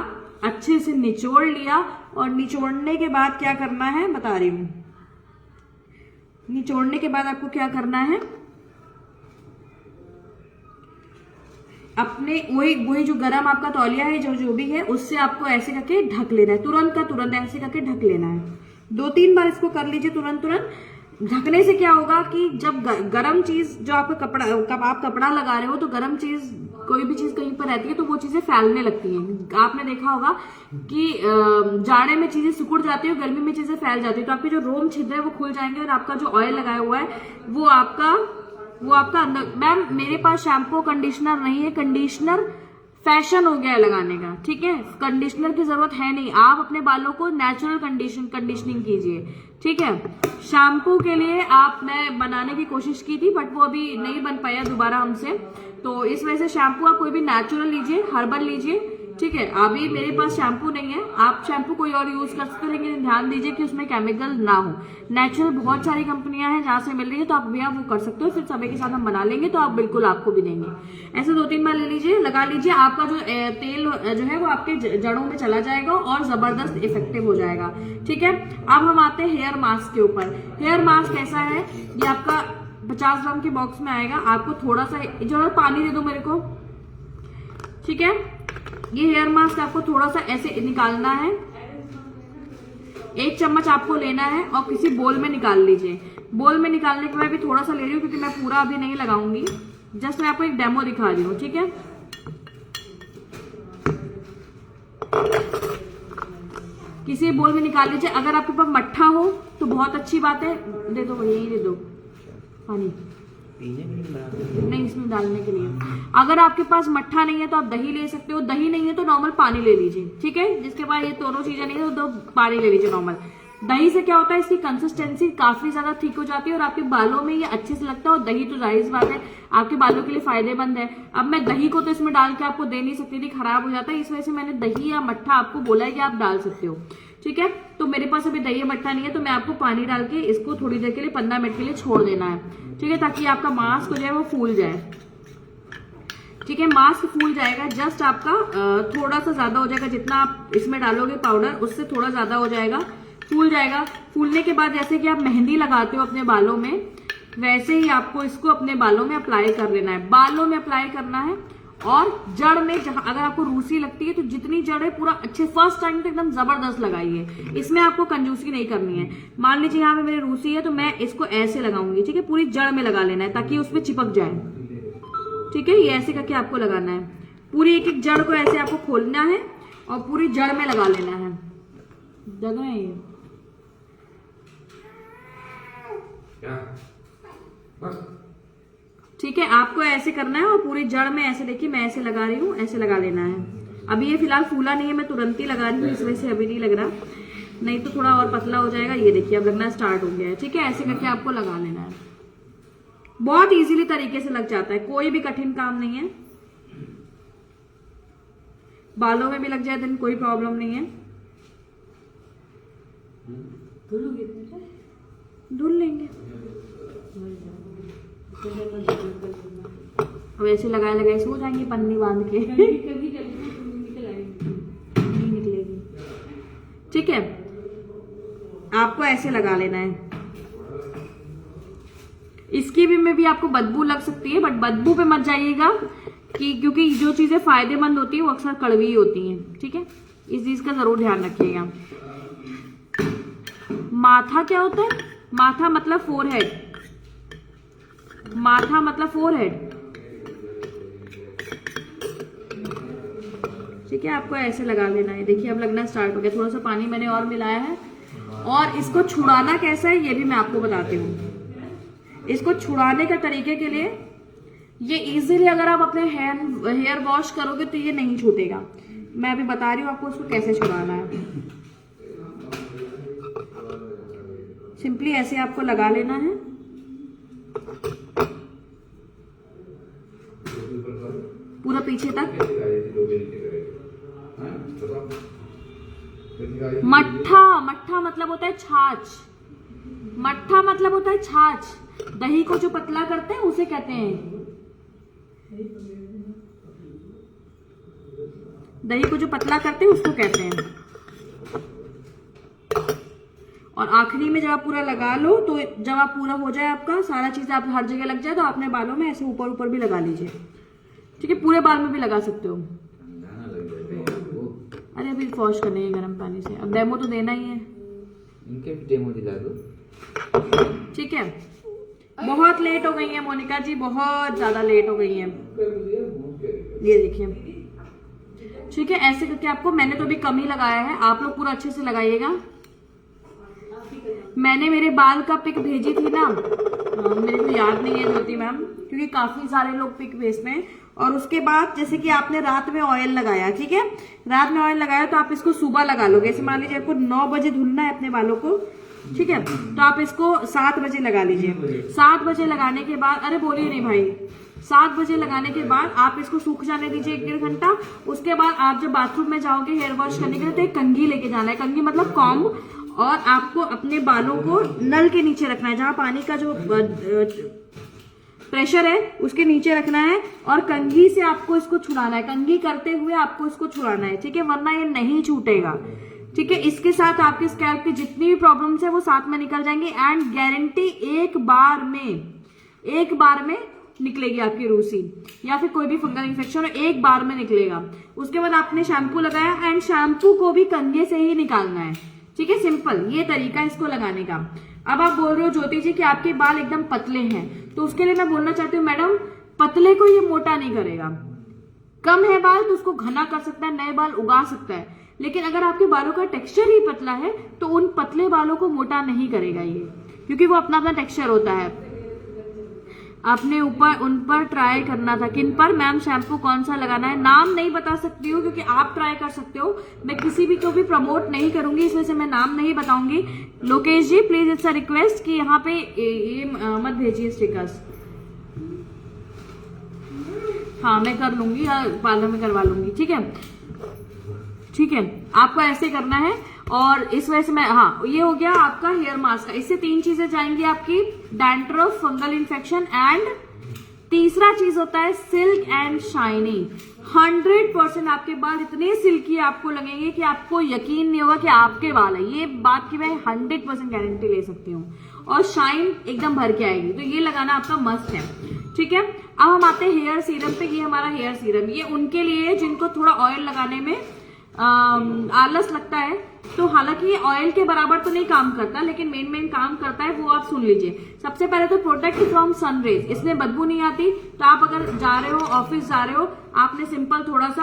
अच्छे से निचोड़ लिया, और निचोड़ने के बाद क्या करना है बता रही हूँ। निचोड़ने के बाद आपको क्या करना है, अपने वही जो गरम आपका तौलिया है, जो भी है, उससे आपको ऐसे करके ढक लेना है, तुरंत का तुरंत ऐसे करके ढक लेना है। 2-3 बार इसको कर लीजिए तुरंत। ढकने से क्या होगा कि जब गरम चीज जो आपका आप कपड़ा लगा रहे हो, तो गरम चीज कोई भी चीज कहीं पर रहती है तो वो चीजें फैलने लगती हैं। आपने देखा होगा कि जाड़े में चीजें सिकुड़ जाती है, गर्मी में चीजें फैल जाती है, तो आपके जो रोम छिद्र है वो खुल जाएंगे, और आपका जो ऑयल लगाया हुआ है वो आपका अंदर। मैम मेरे पास शैम्पू कंडीशनर नहीं है, कंडीशनर फैशन हो गया है लगाने का, ठीक है। कंडीशनर की जरूरत है नहीं, आप अपने बालों को नेचुरल कंडीशनिंग कीजिए, ठीक है। शैम्पू के लिए मैं बनाने की कोशिश की थी, बट वो अभी नहीं बन पाया दोबारा हमसे, तो इस वजह से शैम्पू आप कोई भी नेचुरल लीजिए, हर्बल लीजिए, ठीक है। अभी मेरे पास शैम्पू नहीं है, आप शैम्पू कोई और यूज कर सकते हो, लेकिन ध्यान दीजिए कि उसमें केमिकल ना हो। नेचुरल बहुत सारी कंपनियां हैं जहां से मिल रही है, तो आप भी वो कर सकते हो। फिर समय के साथ हम बना लेंगे तो आप बिल्कुल आपको भी देंगे। ऐसे 2-3 बार ले लीजिए, लगा लीजिए, आपका जो तेल जो है वो आपके जड़ों में चला जाएगा और जबरदस्त इफेक्टिव हो जाएगा, ठीक है। अब हम आते हैं हेयर मास्क के ऊपर। हेयर मास्क कैसा है, ये आपका 50 ग्राम के बॉक्स में आएगा। आपको थोड़ा सा जो पानी दे दो मेरे को, ठीक है। ये हेयर मास्क आपको थोड़ा सा ऐसे निकालना है, 1 चम्मच आपको लेना है और किसी बोल में निकाल लीजिए। बोल में निकालने के बाद भी थोड़ा सा ले रही हूँ क्योंकि मैं पूरा अभी नहीं लगाऊंगी, जस्ट मैं आपको एक डेमो दिखा रही हूँ, ठीक है। किसी बोल में निकाल लीजिए। अगर आपके पास मट्ठा हो तो बहुत अच्छी बात है, दे दो, यही दे दो पानी, नहीं इसमें डालने के लिए। अगर आपके पास मट्ठा नहीं है तो आप दही ले सकते हो, दही नहीं है तो नॉर्मल पानी ले लीजिए, ठीक है। जिसके पास ये दोनों चीजें नहीं है तो पानी ले लीजिए नॉर्मल। दही से क्या होता है, इसकी कंसिस्टेंसी काफी ज्यादा ठीक हो जाती है और आपके बालों में ये अच्छे से लगता है। और दही तो जाहिर सी बात है आपके बालों के लिए फायदेमंद है। अब मैं दही को तो इसमें डाल के आपको दे नहीं सकती थी, खराब हो जाता है, इस वजह से मैंने दही या मट्ठा आपको बोला है कि आप डाल सकते हो, ठीक है। तो मेरे पास अभी दही मट्ठा नहीं है, तो मैं आपको पानी डाल के इसको थोड़ी देर के लिए 15 मिनट के लिए छोड़ देना है, ठीक है, ताकि आपका मास्क जो है वो फूल जाए। ठीक है, मास्क फूल जाएगा, जस्ट आपका थोड़ा सा ज्यादा हो जाएगा, जितना आप इसमें डालोगे पाउडर उससे थोड़ा ज्यादा हो जाएगा, फूल जाएगा। फूलने के बाद जैसे कि आप मेहंदी लगाते हो अपने बालों में, वैसे ही आपको इसको अपने बालों में अप्लाई कर लेना है। बालों में अप्लाई करना है और जड़ में, जहां अगर आपको रूसी लगती है तो जितनी जड़ है पूरा अच्छे फर्स्ट टाइम तो एकदम जबरदस्त लगाइए। इसमें आपको कंजूसी नहीं करनी है। मान लीजिए यहाँ पे मेरी रूसी है तो मैं इसको ऐसे लगाऊंगी, ठीक है, पूरी जड़ में लगा लेना है ताकि उसमें चिपक जाए। ठीक है, ये ऐसे करके आपको लगाना है, पूरी एक एक जड़ को ऐसे आपको खोलना है और पूरी जड़ में लगा लेना है। जगह है ये ठीक है, आपको ऐसे करना है और पूरी जड़ में ऐसे, देखिए मैं ऐसे लगा रही हूँ, ऐसे लगा लेना है। अभी ये फिलहाल फूला नहीं है, मैं तुरंत ही लगा रही हूँ, इस वजह से अभी नहीं लग रहा, नहीं तो थोड़ा और पतला हो जाएगा। ये देखिए अब लगना स्टार्ट हो गया है। ठीक है, ऐसे करके आपको लगा लेना है, बहुत इजीली तरीके से लग जाता है, कोई भी कठिन काम नहीं है। बालों में भी लग जाए तो कोई प्रॉब्लम नहीं है, धुल लेंगे। अब ऐसे लगाए लगाए सो जाएंगे पन्नी बांध के, नहीं निकलेगी। ठीक है, आपको ऐसे लगा लेना है। इसकी भी में भी आपको बदबू लग सकती है, बट बदबू पे मत जाइएगा क्योंकि जो चीजें फायदेमंद होती है वो अक्सर कड़वी होती हैं। ठीक है, इस चीज का जरूर ध्यान रखिएगा। माथा क्या होता है? माथा मतलब फोरहेड, माथा मतलब फोरहेड। ठीक है, आपको ऐसे लगा लेना है। देखिए अब लगना स्टार्ट हो गया, थोड़ा सा पानी मैंने और मिलाया है। और इसको छुड़ाना कैसा है ये भी मैं आपको बताती हूँ। इसको छुड़ाने का तरीके के लिए ये इजीली अगर आप अपने हेयर वॉश करोगे तो ये नहीं छूटेगा। मैं अभी बता रही हूँ आपको इसको कैसे छुड़ाना है। सिंपली ऐसे आपको लगा लेना है, पूरा पीछे तक। मट्ठा, मट्ठा मतलब होता है छाछ, मट्ठा मतलब होता है छाछ। दही को जो पतला करते हैं उसे कहते हैं, दही को जो पतला करते हैं उसको कहते हैं। और आखिरी में जब आप पूरा लगा लो तो जब आप पूरा हो जाए, आपका सारा चीज आप हर जगह लग जाए, तो अपने बालों में ऐसे ऊपर ऊपर भी लगा लीजिए। ठीक है, पूरे बाल में भी लगा सकते हो। अरे अभी वॉश करने है गर्म पानी से, अब डेमो तो देना ही है। इनके डेमो दिला दो। ठीक है, बहुत लेट हो गई है मोनिका जी, बहुत ज्यादा लेट हो गई है। ये देखिए, ठीक है, ऐसे करके आपको, मैंने तो अभी कम ही लगाया है, आप लोग पूरा अच्छे से लगाइएगा। मैंने मेरे बाल का पिक भेजी थी ना, मेरे को याद नहीं है ज्योति मैम, क्योंकि काफी सारे लोग पिक भेजते हैं। और उसके बाद जैसे कि आपने रात में ऑयल लगाया, ठीक है, रात में ऑयल लगाया तो आप इसको सुबह लगा लोगे। जैसे मान लीजिए आपको 9 बजे धुलना है अपने बालों को, ठीक है, तो आप इसको 7 बजे लगा लीजिए। 7 बजे लगाने के बाद, अरे बोलिए नहीं भाई, 7 बजे लगाने के बाद आप इसको सूख जाने दीजिए 1-1.5 घंटा। उसके बाद आप जब बाथरूम में जाओगे हेयर वॉश करने के लिए तो एक कंघी लेके जाना है, कंघी मतलब कॉम्ब, और आपको अपने बालों को नल के नीचे रखना है, जहां पानी का जो प्रेशर है उसके नीचे रखना है, और कंघी से आपको इसको छुड़ाना है, कंघी करते हुए आपको इसको छुड़ाना है। ठीक है, वरना ये नहीं छूटेगा। ठीक है, इसके साथ आपके स्कैल्प की जितनी भी प्रॉब्लम्स है वो साथ में निकल जाएंगे, एंड गारंटी एक बार में निकलेगी आपकी रूसी या फिर कोई भी फंगल इन्फेक्शन, एक बार में निकलेगा। उसके बाद आपने शैम्पू लगाया, एंड शैम्पू को भी कंघे से ही निकालना है। ठीक है, सिंपल ये तरीका इसको लगाने का। अब आप बोल रहे हो ज्योति जी कि आपके बाल एकदम पतले हैं, तो उसके लिए मैं बोलना चाहती हूँ मैडम, पतले को ये मोटा नहीं करेगा। कम है बाल तो उसको घना कर सकता है, नए बाल उगा सकता है, लेकिन अगर आपके बालों का टेक्सचर ही पतला है तो उन पतले बालों को मोटा नहीं करेगा ये, क्योंकि वो अपना अपना टेक्सचर होता है। आपने ऊपर उन पर ट्राई करना था, किन पर मैम? शैम्पू कौन सा लगाना है, नाम नहीं बता सकती हूँ क्योंकि आप ट्राई कर सकते हो, मैं किसी भी को भी प्रमोट नहीं करूंगी, इस वजह से मैं नाम नहीं बताऊंगी। लोकेश जी प्लीज, इट्स अ रिक्वेस्ट कि यहाँ पे ये मत भेजिए स्टिकर्स। हाँ मैं कर लूंगी, या पार्लर में करवा लूंगी। ठीक है, ठीक है, आपको ऐसे करना है और इस वजह से मैं, हाँ ये हो गया आपका हेयर मास्क का। इससे 3 चीजें जाएंगी आपकी, डैंड्रफ, फंगल इन्फेक्शन एंड तीसरा चीज होता है सिल्क एंड शाइनिंग। 100% आपके बाल इतने सिल्की आपको लगेंगे कि आपको यकीन नहीं होगा कि आपके बाल है। ये बात की मैं 100% गारंटी ले सकती हूँ। और शाइन एकदम भर के आएगी, तो ये लगाना आपका मस्ट है। ठीक है, अब हम आते हैं हेयर सीरम पे। ये हमारा हेयर सीरम, ये उनके लिए है जिनको थोड़ा ऑयल लगाने में आलस लगता है। तो हालांकि ये ऑयल के बराबर तो नहीं काम करता, लेकिन मेन काम करता है, वो आप सुन लीजिए। सबसे पहले तो प्रोटेक्ट फ्रॉम सनरेज, इसमें बदबू नहीं आती। तो आप अगर जा रहे हो, ऑफिस जा रहे हो, आपने सिंपल थोड़ा सा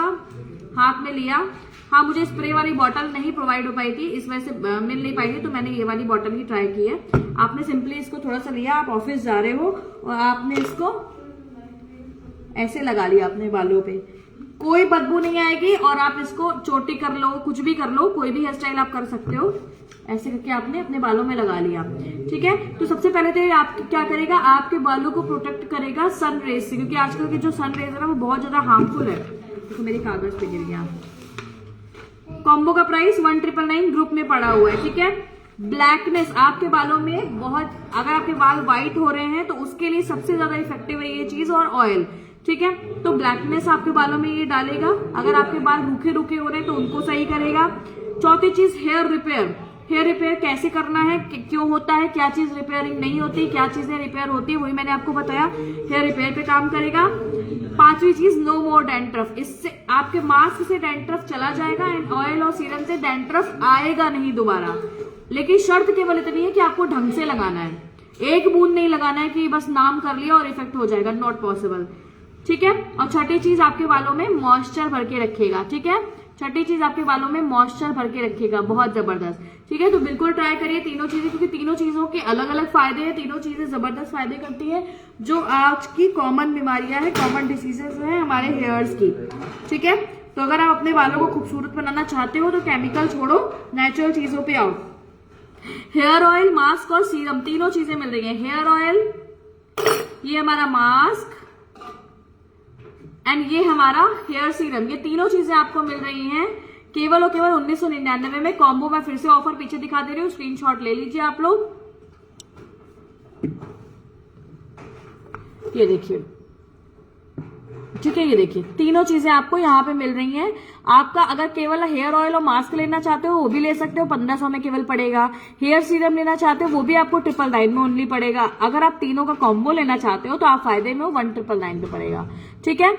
हाथ में लिया। हाँ, मुझे स्प्रे वाली बॉटल नहीं प्रोवाइड हो पाई थी, इस वजह से मिल नहीं पाई थी, तो मैंने ये वाली बॉटल ही ट्राई की है। आपने सिंपली इसको थोड़ा सा लिया, आप ऑफिस जा रहे हो और आपने इसको ऐसे लगा लिया अपने बालों पे, कोई बदबू नहीं आएगी। और आप इसको चोटी कर लो, कुछ भी कर लो, कोई भी हेयर स्टाइल आप कर सकते हो। ऐसे करके आपने अपने बालों में लगा लिया। ठीक है, तो सबसे पहले तो आप क्या करेगा, आपके बालों को प्रोटेक्ट करेगा सन रेज से, क्योंकि आजकल की जो सन रेज है ना वो बहुत ज्यादा हार्मफुल है। तो मेरे कागज पे गिर गया। कॉम्बो का प्राइस 1999 ग्रुप में पड़ा हुआ है। ठीक है, ब्लैकनेस आपके बालों में बहुत, अगर आपके बाल व्हाइट हो रहे हैं तो उसके लिए सबसे ज्यादा इफेक्टिव है ये चीज, और ऑयल। ठीक है, तो ब्लैकनेस आपके बालों में ये डालेगा। अगर आपके बाल रूखे रूखे हो रहे हैं तो उनको सही करेगा। चौथी चीज हेयर रिपेयर। हेयर रिपेयर कैसे करना है, क्यों होता है, क्या चीज रिपेयरिंग नहीं होती, क्या चीजें रिपेयर होती है, वही मैंने आपको बताया। हेयर रिपेयर पे काम करेगा। पांचवी चीज नो मोर डैंड्रफ, इससे आपके मास्क से डैंड्रफ चला जाएगा एंड ऑयल और सीरम से डैंड्रफ आएगा नहीं दोबारा। लेकिन शर्त केवल इतनी है कि आपको ढंग से लगाना है, एक बूंद नहीं लगाना है कि बस नाम कर लिया और इफेक्ट हो जाएगा, नॉट पॉसिबल। ठीक है, और छठी चीज आपके बालों में मॉइस्चर भर के रखेगा। ठीक है, छठी चीज आपके बालों में मॉइस्चर भर के रखेगा, बहुत जबरदस्त। ठीक है, तो बिल्कुल ट्राई करिए तीनों चीजें, क्योंकि तीनों चीजों के अलग अलग फायदे हैं। तीनों चीजें जबरदस्त फायदे करती है, जो आज की कॉमन बीमारियां हैं, कॉमन डिसीजेस हैं हमारे हेयर्स की। ठीक है, तो अगर आप अपने बालों को खूबसूरत बनाना चाहते हो तो केमिकल छोड़ो, नेचुरल चीजों पे आओ। हेयर ऑयल, मास्क और सीरम, तीनों चीजें मिल रही है। हेयर ऑयल, ये हमारा मास्क एंड ये हमारा हेयर सीरम, ये तीनों चीजें आपको मिल रही हैं केवल और केवल 1999 में। कॉम्बो में फिर से ऑफर पीछे दिखा दे रही हूँ, स्क्रीनशॉट ले लीजिए आप लोग। ये देखिए, ठीक है, ये देखिए तीनों चीजें आपको यहाँ पे मिल रही हैं। आपका अगर केवल हेयर ऑयल और मास्क लेना चाहते हो वो भी ले सकते हो, 1500 में केवल पड़ेगा। हेयर सीरम लेना चाहते हो वो भी आपको 999 में ओनली पड़ेगा। अगर आप तीनों का कॉम्बो लेना चाहते हो तो आप फायदे में हो, 1999 पे पड़ेगा। ठीक है,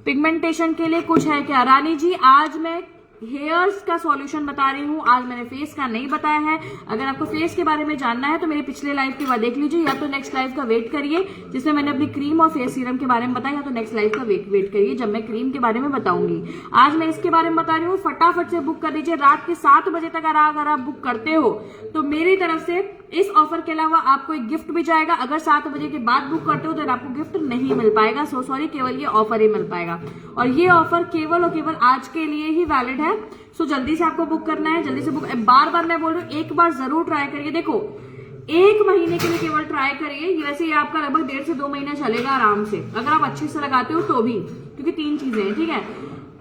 पिगमेंटेशन के लिए कुछ है क्या? रानी जी, आज मैं हेयर्स का सॉल्यूशन बता रही हूँ, आज मैंने फेस का नहीं बताया है। अगर आपको फेस के बारे में जानना है तो मेरे पिछले लाइव के बाद देख लीजिए, या तो नेक्स्ट लाइव का वेट करिए जिसमें मैंने अपनी क्रीम और फेस सीरम के बारे में बताया, या तो नेक्स्ट लाइव का वेट करिए जब मैं क्रीम के बारे में बताऊंगी। आज मैं इसके बारे में बता रही हूँ, फटाफट से बुक कर दीजिए। रात के 7 बजे तक अगर आप बुक करते हो तो मेरी तरफ से इस ऑफर के अलावा आपको एक गिफ्ट भी जाएगा। अगर 7 बजे के बाद बुक करते हो तो आपको गिफ्ट नहीं मिल पाएगा, सो सॉरी, केवल ये ऑफर ही मिल पाएगा। और ये ऑफर केवल और केवल आज के लिए ही वैलिड है। सो जल्दी से आपको बुक करना है, जल्दी से बुक। बार बार मैं बोल रही हूँ, एक बार जरूर ट्राई करिए। देखो, 1 महीने के लिए केवल ट्राई करिए, वैसे ये आपका लगभग 1.5 से 2 महीना चलेगा आराम से, अगर आप अच्छे से लगाते हो तो भी, क्योंकि 3 चीजें हैं। ठीक है,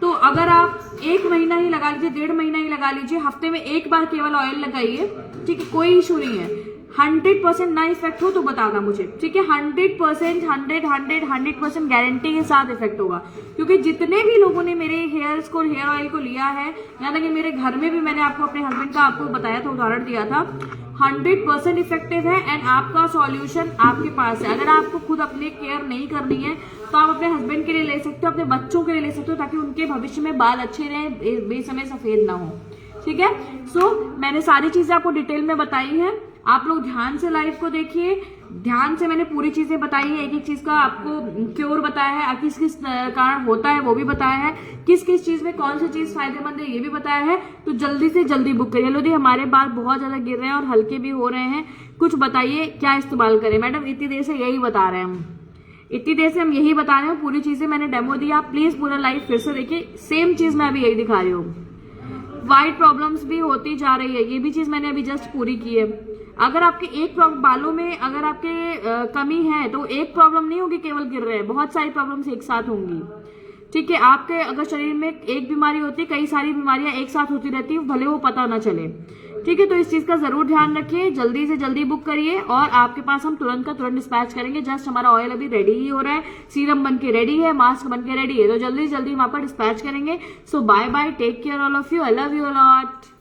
तो अगर आप 1 महीना ही लगा लीजिए, 1.5 महीना ही लगा लीजिए, हफ्ते में 1 बार केवल ऑयल लगाइए। ठीक है, कोई इशू नहीं है। 100% ना इफेक्ट हो तो बताना मुझे। ठीक है, 100% गारंटी के साथ इफेक्ट होगा, क्योंकि जितने भी लोगों ने मेरे हेयर्स को, हेयर ऑयल को लिया है, यानी कि मेरे घर में भी मैंने आपको अपने हस्बैंड का आपको बताया था, उदाहरण दिया था, 100% इफेक्टिव है एंड आपका सॉल्यूशन आपके पास है। अगर आपको खुद अपने केयर नहीं करनी है तो आप अपने हस्बैंड के लिए ले सकते हो, अपने बच्चों के लिए ले सकते हो, ताकि उनके भविष्य में बाल अच्छे रहें, बेसमय सफेद ना हो। ठीक है, सो मैंने सारी चीजें आपको डिटेल में बताई है। आप लोग ध्यान से लाइव को देखिए, ध्यान से मैंने पूरी चीजें बताई है, एक एक चीज का आपको क्योर बताया है, किस किस कारण होता है वो भी बताया है, किस किस चीज में कौन सी चीज फायदेमंद है ये भी बताया है। तो जल्दी से जल्दी बुक करिए। लो दी, हमारे बाल बहुत ज्यादा गिर रहे हैं और हल्के भी हो रहे हैं, कुछ बताइए क्या इस्तेमाल करें। मैडम इतनी देर से यही बता रहे हैं हम, इतनी देर से हम यही बता रहे हैं, पूरी चीजें मैंने डेमो दिया। आप प्लीज पूरा लाइव फिर से देखिए, सेम चीज मैं अभी यही दिखा रही हूँ। व्हाइट प्रॉब्लम्स भी होती जा रही है, ये भी चीज मैंने अभी जस्ट पूरी की है। अगर आपके एक बालों में अगर आपके कमी है तो एक प्रॉब्लम नहीं होगी केवल गिर रहे हैं, बहुत सारी प्रॉब्लम्स एक साथ होंगी। ठीक है, आपके अगर शरीर में एक बीमारी होती है, कई सारी बीमारियां एक साथ होती रहती है, भले वो पता ना चले। ठीक है, तो इस चीज का जरूर ध्यान रखिए, जल्दी से जल्दी बुक करिए और आपके पास हम तुरंत का तुरंत डिस्पैच करेंगे। जस्ट हमारा ऑयल अभी रेडी ही हो रहा है, सीरम बन के रेडी है, मास्क बन के रेडी है, तो जल्दी जल्दी हम आपका डिस्पैच करेंगे। So bye bye, take care all of you, I love you a lot.